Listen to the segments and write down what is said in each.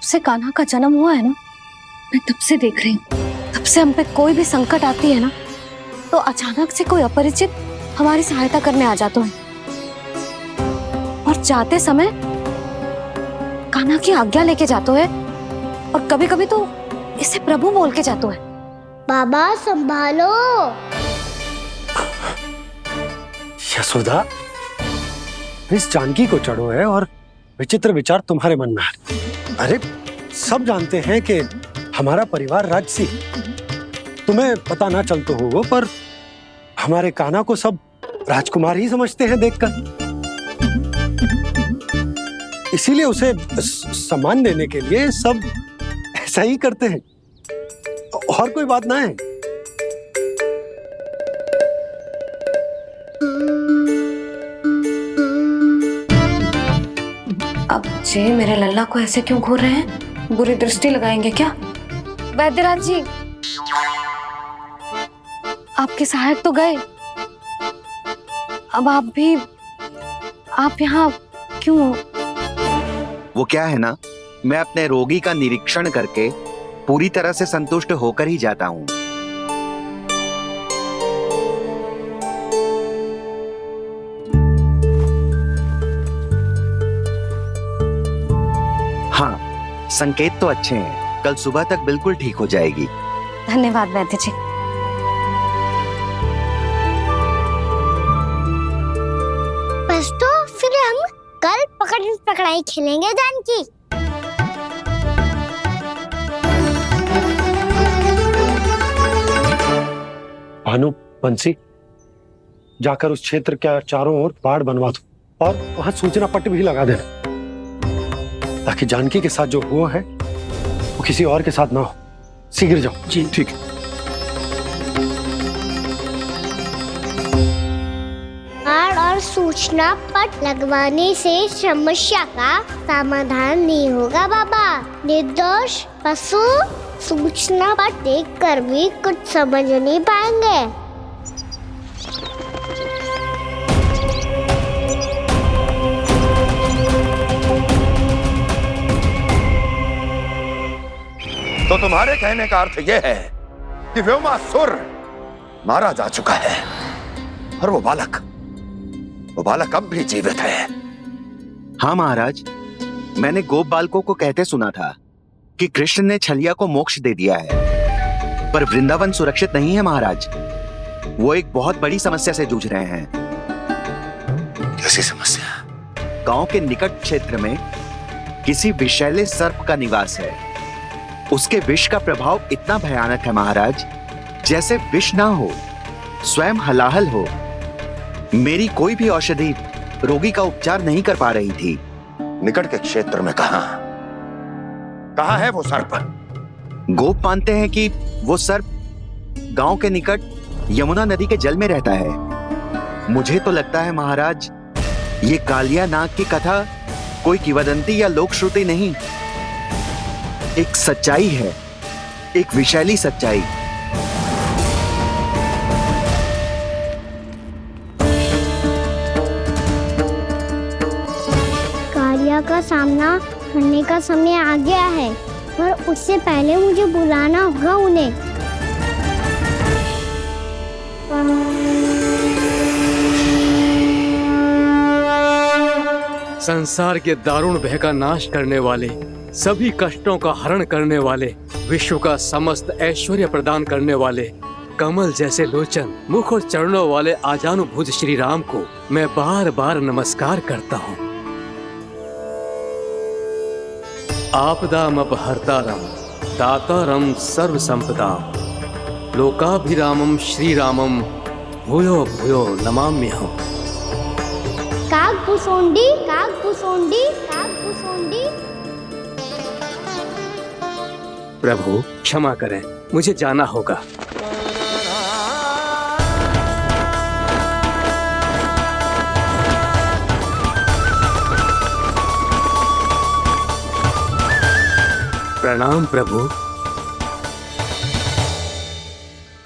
से कान्हा का जन्म हुआ है ना, मैं तब से देख रही हूँ, तब से हम पे कोई भी संकट आती है ना, तो अचानक से कोई अपरिचित हमारी सहायता करने आ जाता है और जाते समय कान्हा की आज्ञा लेके जाते है और कभी कभी तो इसे प्रभु बोल के जाते है। बाबा संभालो। यशोदा, इस जानकी को चढ़ो है और विचित्र विचार तुम्हारे मन में है। अरे सब जानते हैं कि हमारा परिवार राजसी, तुम्हें पता ना चलता होगा, पर हमारे कान्हा को सब राजकुमार ही समझते हैं देखकर, इसीलिए उसे सम्मान देने के लिए सब ऐसा ही करते हैं, और कोई बात ना है। अब जे मेरे लल्ला को ऐसे क्यों घूर रहे हैं? बुरी दृष्टि लगाएंगे क्या? वैद्यराज जी, आपके सहायक तो गए, अब आप यहाँ क्यों? वो क्या है ना, मैं अपने रोगी का निरीक्षण करके पूरी तरह से संतुष्ट होकर ही जाता हूँ। हाँ, संकेत तो अच्छे हैं, कल सुबह तक बिल्कुल ठीक हो जाएगी। धन्यवाद वैद्य जी। बस तो फिर हम कल पकड़न पकड़ाई खेलेंगे जानकी। भानु, बंसी, जाकर उस क्षेत्र के चारों ओर बाड़ बनवा दो और वहां सूचना पट्ट भी लगा देना, ताकि जानकी के साथ जो हुआ है वो किसी और के साथ ना हो। शीघ्र जाओ। जी ठीक है। बाड़ और सूचना पट लगवाने से समस्या का समाधान नहीं होगा बाबा। निर्दोष पशु सूचना पट देखकर भी कुछ समझ नहीं पाएंगे। तो तुम्हारे कहने का अर्थ यह है कि व्योमासुर मारा जा चुका है और वो बालक अब भी जीवित है। हाँ महाराज, मैंने गोप बालकों को कहते सुना था कि कृष्ण ने छलिया को मोक्ष दे दिया है, पर वृंदावन सुरक्षित नहीं है महाराज। वो एक बहुत बड़ी समस्या से जूझ रहे हैं। कैसी समस्या? गांव के निकट क्षेत्र में किसी विषैले सर्प का निवास है। उसके विष का प्रभाव इतना भयानक है महाराज, जैसे विष ना हो, स्वयं हलाहल हो। मेरी कोई भी औषधि रोगी का उपचार नहीं कर पा रही थी। निकट के क्षेत्र में कहां है वो सर्प? गोप मानते हैं कि वो सर्प गांव के निकट यमुना नदी के जल में रहता है। मुझे तो लगता है महाराज, ये कालिया नाग की कथा कोई किंवदंती या लोक श्रुति नहीं, एक सच्चाई है, एक विषैली सच्चाई। कालिया का सामना करने का समय आ गया है, पर उससे पहले मुझे बुलाना होगा उन्हें। संसार के दारुण भय का नाश करने वाले, सभी कष्टों का हरण करने वाले, विश्व का समस्त ऐश्वर्य प्रदान करने वाले, कमल जैसे लोचन, मुख और चरणों वाले आजानुभुज श्री राम को मैं बार बार नमस्कार करता हूँ। आपदामपहर्तारं दातारं सर्व संपदाम लोकाभिरामं श्री रामं भूयो भूयो नमाम्यहम्। कागभूसुंडी, कागभूसुंडी, कागभूसुंडी। प्रभु क्षमा करें, मुझे जाना होगा। प्रणाम प्रभु।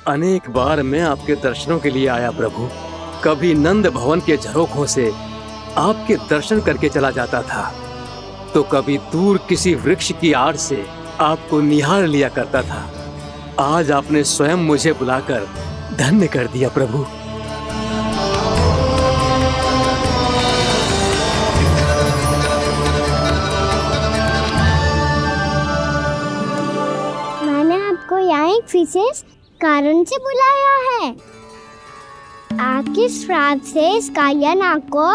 अनेक बार मैं आपके दर्शनों के लिए आया प्रभु। कभी नंद भवन के झरोखों से आपके दर्शन करके चला जाता था, तो कभी दूर किसी वृक्ष की आड़ से आपको निहार लिया करता था। आज आपने स्वयं मुझे बुलाकर धन्य कर दिया प्रभु। मैंने आपको यहाँ एक विशेष कारण से बुलाया है। आपके श्राप से इस कालिया नाग को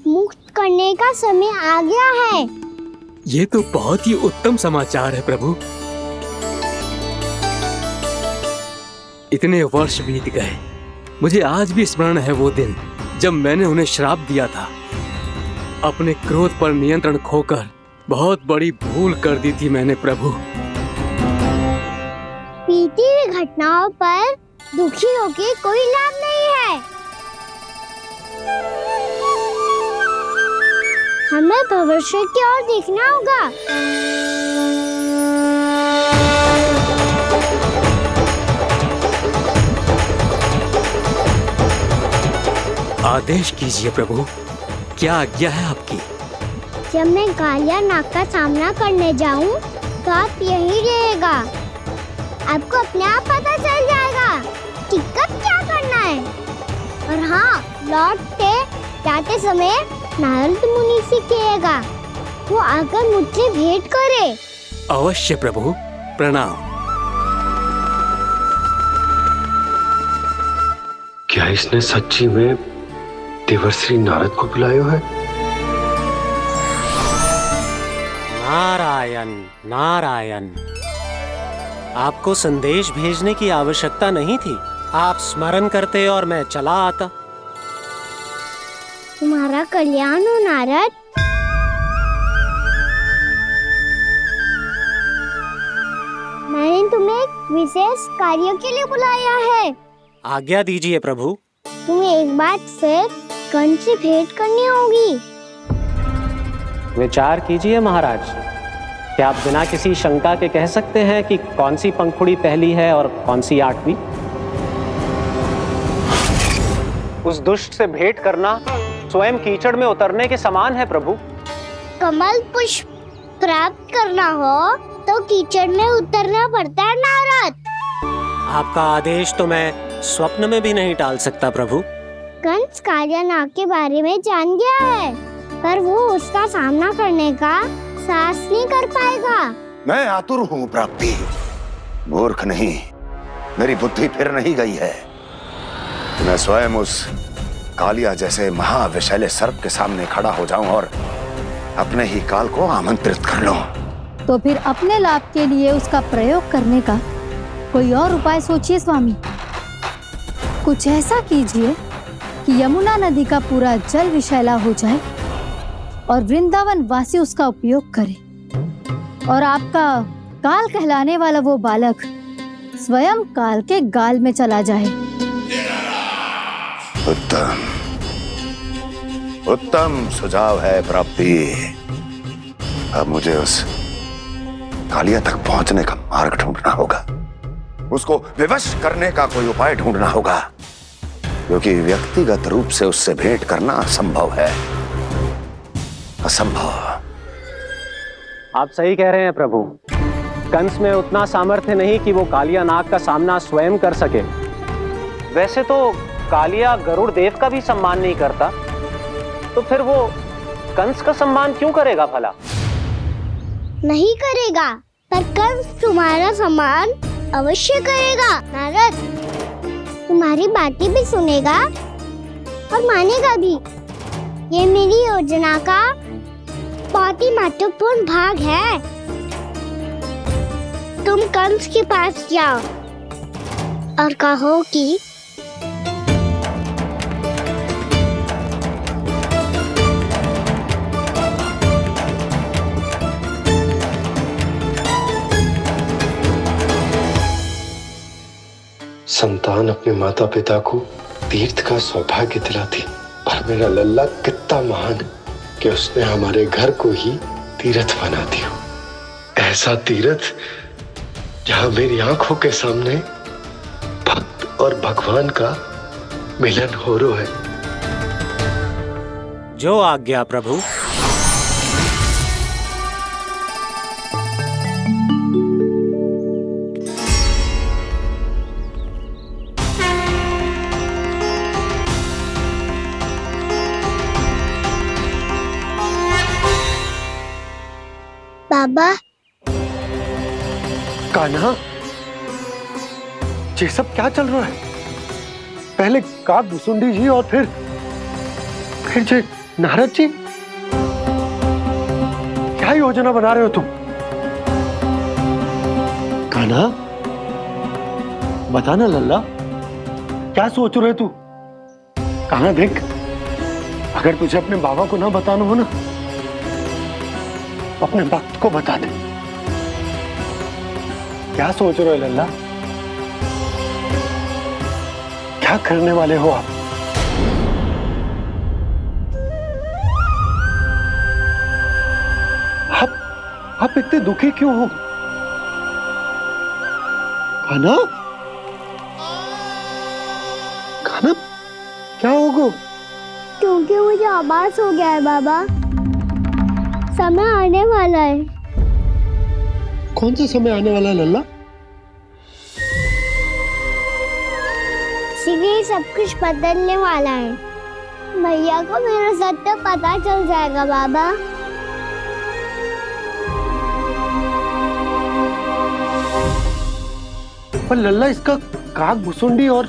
मुक्त करने का समय आ गया है। ये तो बहुत ही उत्तम समाचार है प्रभु। इतने वर्ष बीत गए, मुझे आज भी स्मरण है वो दिन जब मैंने उन्हें श्राप दिया था। अपने क्रोध पर नियंत्रण खोकर बहुत बड़ी भूल कर दी थी मैंने प्रभु। बीती हुई घटनाओं पर दुखी होके कोई लाभ नहीं है। हमें भविष्य की ओर देखना होगा। आदेश कीजिए प्रभु, क्या आज्ञा है आपकी? जब मैं कालिया नाग का सामना करने जाऊं, तो आप यहीं रहेगा। आपको अपने आप पता चल जाएगा कि कब क्या करना है। और हाँ, लौटते जाते समय नारद मुनि से कहिएगा, वो आकर मुझसे भेंट करे। अवश्य प्रभु, प्रणाम। क्या इसने सच्ची में देवर्षि नारद को बुलाया है? नारायण नारायण, आपको संदेश भेजने की आवश्यकता नहीं थी। आप स्मरण करते और मैं चला आता। तुम्हारा कल्याण हो नारद। मैंने तुम्हें एक विशेष कार्य के लिए बुलाया है। आज्ञा दीजिए प्रभु। तुम्हें एक बार फिर कंस से भेंट करनी होगी। विचार कीजिए महाराज, क्या आप बिना किसी शंका के कह सकते हैं कि कौन सी पंखुड़ी पहली है और कौन सी आठवीं? उस दुष्ट से भेंट करना स्वयं कीचड़ में उतरने के समान है प्रभु। कमल पुष्प प्राप्त करना हो तो कीचड़ में उतरना पड़ता है नारद। आपका आदेश तो मैं स्वप्न में भी नहीं टाल सकता प्रभु। कंस कालिया नाग के बारे में जान गया है, पर वो उसका सामना करने का साहस नहीं कर पाएगा। मैं आतुर हूँ प्राप्ति, मूर्ख नहीं। मेरी बुद्धि फिर नहीं गई है। मैं स्वयं उस कालिया जैसे महाविषैले सर्प के सामने खड़ा हो जाऊं और अपने ही काल को आमंत्रित कर लूं। तो फिर अपने लाभ के लिए उसका प्रयोग करने का कोई और उपाय सोचिए स्वामी। कुछ ऐसा कीजिए कि यमुना नदी का पूरा जल विषैला हो जाए और वृंदावन वासी उसका उपयोग करे, और आपका काल कहलाने वाला वो बालक स्वयं काल के गाल में चला जाए। उत्तम उत्तम सुझाव है प्राप्ति। अब मुझे उस कालिया तक पहुंचने का मार्ग ढूंढना होगा। उसको विवश करने का कोई उपाय ढूंढना होगा, क्योंकि व्यक्तिगत रूप से उससे भेंट करना असंभव है। असंभव। आप सही कह रहे हैं प्रभु। कंस में उतना सामर्थ्य नहीं कि वो कालिया नाग का सामना स्वयं कर सके। वैसे तो कालिया गरुड़ देव का भी सम्मान नहीं करता, तो फिर वो कंस का सम्मान क्यों करेगा भला? नहीं करेगा, पर कंस तुम्हारा सम्मान अवश्य करेगा नारद। तुम्हारी बातें भी सुनेगा और मानेगा भी। ये मेरी योजना का बहुत ही महत्वपूर्ण भाग है। तुम कंस के पास जाओ और कहो कि संतान अपने माता पिता को तीर्थ का सौभाग्य दिलाती, और मेरा लल्ला कितना महान है कि उसने हमारे घर को ही तीर्थ बना दिया। ऐसा तीर्थ जहां मेरी आंखों के सामने भक्त और भगवान का मिलन हो रहा है। जो आज्ञा प्रभु। बाबा। कान्हा, ये सब क्या चल रहा है? पहले काग भुसुंडी जी और फिर जे नारद जी। क्या योजना बना रहे हो तुम? कान्हा, बता ना लल्ला, क्या सोच रहे तू? कान्हा देख, अगर तुझे अपने बाबा को ना बताना हो ना, अपने भक्त को बता दे। क्या सोच रहे हो लल्ला? क्या करने वाले हो आप? आप इतने दुखी क्यों हो? कान्हा, कान्हा, क्या होगा? क्योंकि मुझे आभास हो गया है बाबा, समय आने वाला है। कौन सा समय आने वाला है लल्ला? शीघ्र सब कुछ बदलने वाला है। भैया को मेरा सत्य पता चल जाएगा बाबा। पर लल्ला, इसका काग भुसुंडी और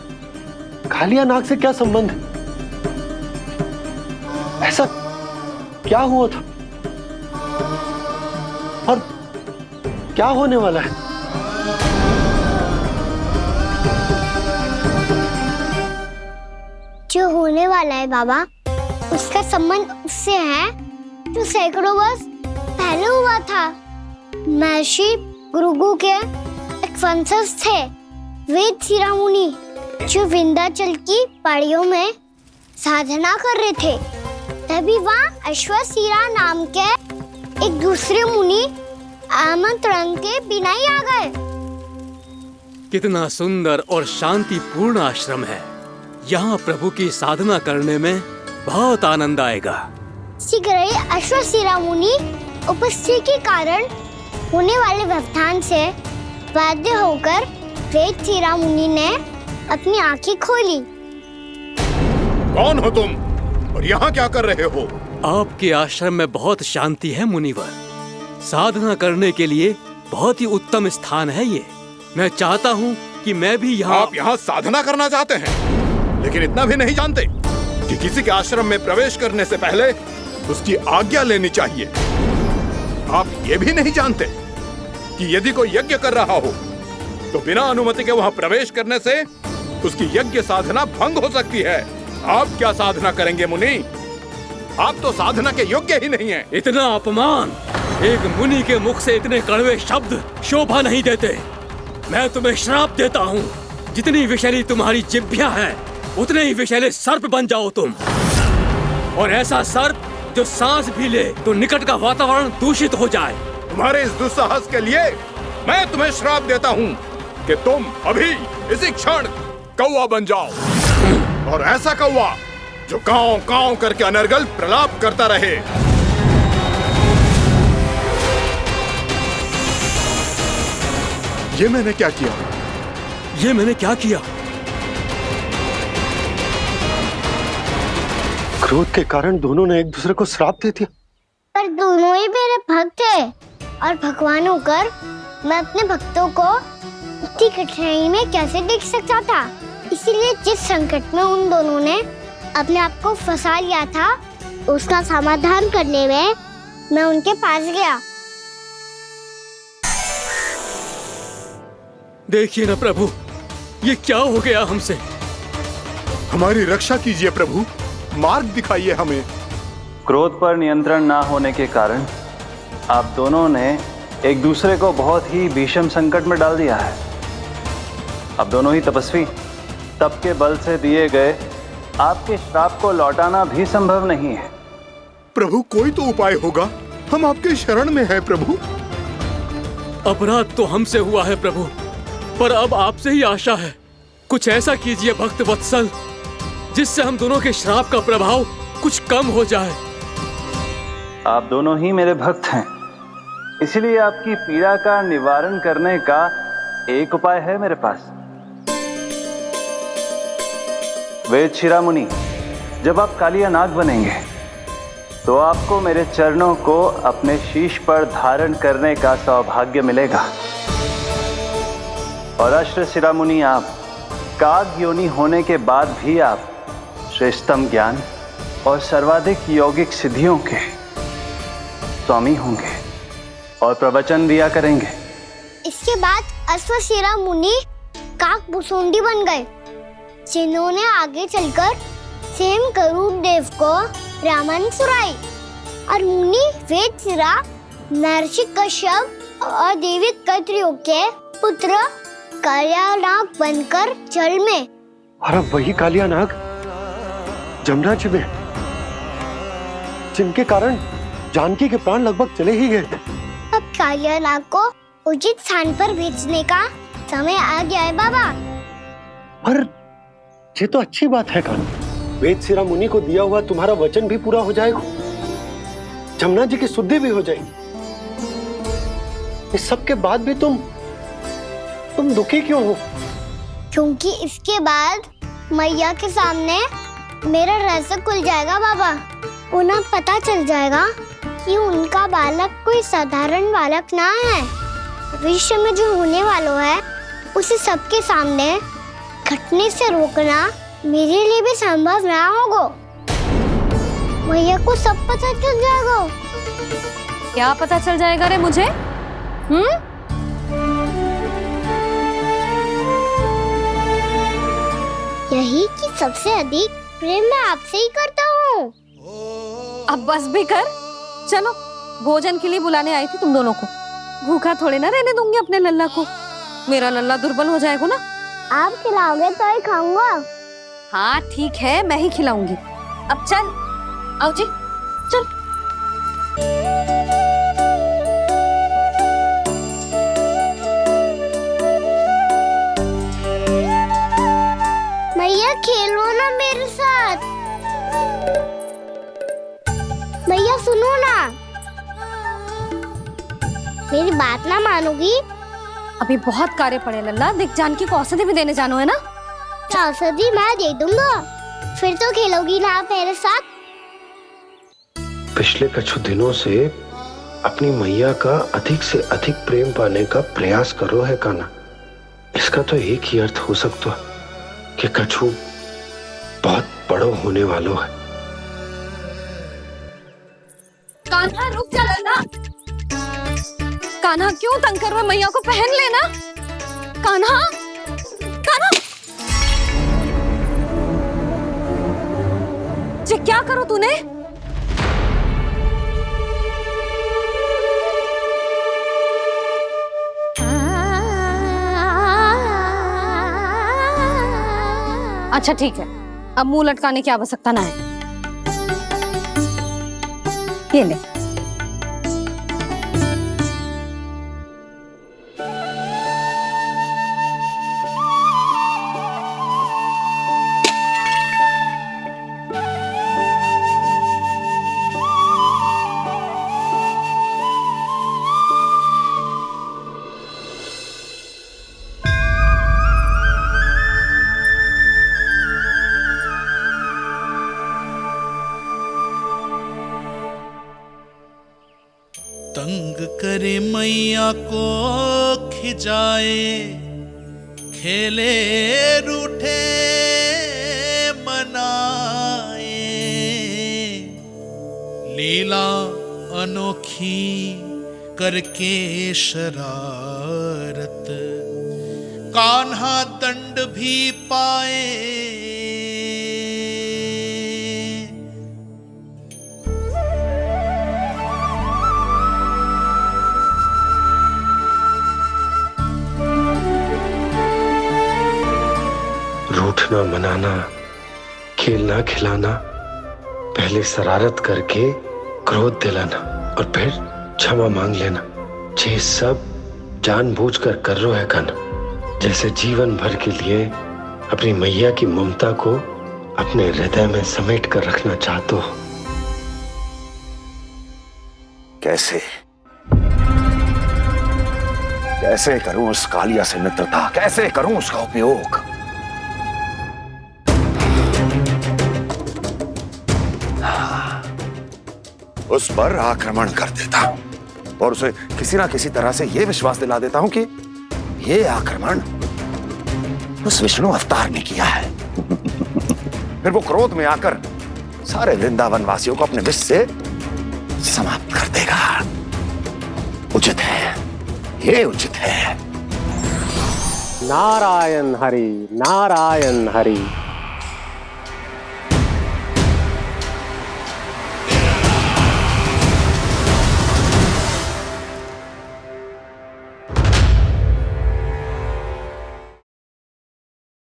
कालिया नाग से क्या संबंध है? ऐसा क्या हुआ था और क्या होने वाला है? जो होने वाला है बाबा, उसका संबंध उससे है जो सैकड़ों वर्ष पहले हुआ था। महर्षि भृगु के एक वंशज थे वेद शिरोमुनि, जो विंध्याचल की पहाड़ियों में साधना कर रहे थे। तभी वहाँ अश्वशिरा नाम के एक दूसरे मुनि आमंत्रण के बिना ही आ गए। कितना सुंदर और शांतिपूर्ण आश्रम है। यहाँ प्रभु की साधना करने में बहुत आनंद आएगा। शीघ्र ही अश्वशिरा मुनि उपस्थिति के कारण होने वाले व्यवधान से बाध्य होकर वेद शिरोमुनि ने अपनी आंखें खोली। कौन हो तुम और यहाँ क्या कर रहे हो? आपके आश्रम में बहुत शांति है मुनिवर। साधना करने के लिए बहुत ही उत्तम स्थान है ये। मैं चाहता हूँ कि मैं भी यहाँ। आप यहाँ साधना करना चाहते हैं, लेकिन इतना भी नहीं जानते कि किसी के आश्रम में प्रवेश करने से पहले उसकी आज्ञा लेनी चाहिए। आप ये भी नहीं जानते कि यदि कोई यज्ञ कर रहा हो तो बिना अनुमति के वहाँ प्रवेश करने से उसकी यज्ञ साधना भंग हो सकती है। आप क्या साधना करेंगे मुनि? आप तो साधना के योग्य ही नहीं हैं। इतना अपमान! एक मुनि के मुख से इतने कड़वे शब्द शोभा नहीं देते। मैं तुम्हें श्राप देता हूँ, जितनी विषैली तुम्हारी जिह्वा है उतने ही विषैले सर्प बन जाओ तुम। और ऐसा सर्प जो सांस भी ले तो निकट का वातावरण दूषित हो जाए। तुम्हारे इस दुस्साहस के लिए मैं तुम्हें श्राप देता हूँ कि तुम अभी इसी क्षण कौवा बन जाओ, और ऐसा कौवा जो कांव कांव करके अनर्गल प्रलाप करता रहे। ये मैंने क्या किया? ये मैंने क्या किया? क्रोध के कारण दोनों ने एक दूसरे को श्राप दे दिया। पर दोनों ही मेरे भक्त थे, और भगवान होकर मैं अपने भक्तों को इतनी कठिनाई में कैसे देख सकता था। इसीलिए जिस संकट में उन दोनों ने अपने आप को फंसा लिया था, उसका समाधान करने में मैं उनके पास गया। देखिए ना प्रभु, ये क्या हो गया हमसे? हमारी रक्षा कीजिए प्रभु, मार्ग दिखाइए हमें। क्रोध पर नियंत्रण ना होने के कारण आप दोनों ने एक दूसरे को बहुत ही भीषण संकट में डाल दिया है। आप दोनों ही तपस्वी, तप के बल से दिए गए आपके श्राप को लौटाना भी संभव नहीं है। प्रभु, कोई तो उपाय होगा, हम आपके शरण में हैं प्रभु। अपराध तो हमसे हुआ है प्रभु, पर अब आपसे ही आशा है। कुछ ऐसा कीजिए भक्त वत्सल, जिससे हम दोनों के श्राप का प्रभाव कुछ कम हो जाए। आप दोनों ही मेरे भक्त हैं, इसलिए आपकी पीड़ा का निवारण करने का एक उपाय है मेरे पास। वेद शिरोमुनि, जब आप कालिया नाग बनेंगे तो आपको मेरे चरणों को अपने शीश पर धारण करने का सौभाग्य मिलेगा। और अश्र शिरोमुनि, आप काग योनि होने के बाद भी आप श्रेष्ठतम ज्ञान और सर्वाधिक यौगिक सिद्धियों के स्वामी होंगे और प्रवचन दिया करेंगे। इसके बाद अश्वशिरा मुनि काकभुसुंडी बन गए, जिन्होंने आगे चलकर स्वयं गरुड़ देव को रामायण सुनाई। और मुनि वेदशिरा, महर्षि कश्यप और देवी कत्रियों के पुत्र कालियानाग बनकर जल में, और अब वही कालियानाग जमुना जी में, जिनके कारण जानकी के प्राण लगभग चले ही गए थे। अब कालियानाग को उचित स्थान पर भेजने का समय आ गया है बाबा। पर ये तो अच्छी बात है कान, वेदशिरा मुनि को दिया हुआ तुम्हारा वचन भी पूरा हो जाएगा, जमुना जी की शुद्धि भी हो जाएगी। इस सब के बाद भी तुम दुखी क्यों हो? क्योंकि इसके बाद मैया के सामने मेरा रहस्य खुल जाएगा बाबा। उन्हें पता चल जाएगा कि उनका बालक कोई साधारण बालक ना है। भविष्य में जो होने वाला है उसे सबके सामने घटने से रोकना मेरे लिए भी संभव ना होगा। मैया को सब पता चल जाएगा। क्या पता चल जाएगा रे मुझे? यही कि सबसे अधिक प्रेम मैं आपसे ही करता हूँ। अब बस भी कर, चलो भोजन के लिए बुलाने आई थी तुम दोनों को। भूखा थोड़े ना रहने दूंगी अपने लल्ला को, मेरा लल्ला दुर्बल हो जाएगा ना। आप खिलाओगे तो ही खाऊंगा। हाँ ठीक है, मैं ही खिलाऊंगी। अब चल, आओ जी चल। मैया खेलो ना मेरे साथ। मैया सुनो ना, मेरी बात ना मानोगी? अभी बहुत कार्य पड़े लल्ला, देख जानकी को औषधि भी देने जानो है ना। औषधि मैं दे दूंगा, फिर तो खेलोगी ना आप मेरे साथ। पिछले कुछ दिनों से अपनी मैया का अधिक से अधिक प्रेम पाने का प्रयास करो है कान्हा। इसका तो एक ही अर्थ हो सकता कि कछु बहुत बड़ो होने वालों है। कान्हा रुक जा लल्ला। कान्हा क्यों तंग कर रहा है? मैया को पहन लेना। कान्हा, कान्हा, ये क्या करो तूने? अच्छा ठीक है, अब मुंह लटकाने की आवश्यकता ना है। ये ले। तंग करे मैया को खिजाए, खेले रूठे मनाए, लीला अनोखी करके शरारत, कान्हा दंड भी पाए। रूठना मनाना, खेलना खिलाना, पहले शरारत करके क्रोध दिलाना और फिर क्षमा मांग लेना, ये सब जानबूझकर कर रहे है कान्हा। जैसे जीवन भर के लिए अपनी मैया की ममता को अपने हृदय में समेट कर रखना चाहते हो। कैसे कैसे करूं उस कालिया से मित्रता, कैसे करूं उसका उपयोग? उस पर आक्रमण कर देता हूं और उसे किसी ना किसी तरह से यह विश्वास दिला देता हूं कि यह आक्रमण उस विष्णु अवतार ने किया है। फिर वो क्रोध में आकर सारे वृंदावन वासियों को अपने विष से समाप्त कर देगा। उचित है, ये उचित है। नारायण हरि, नारायण हरि।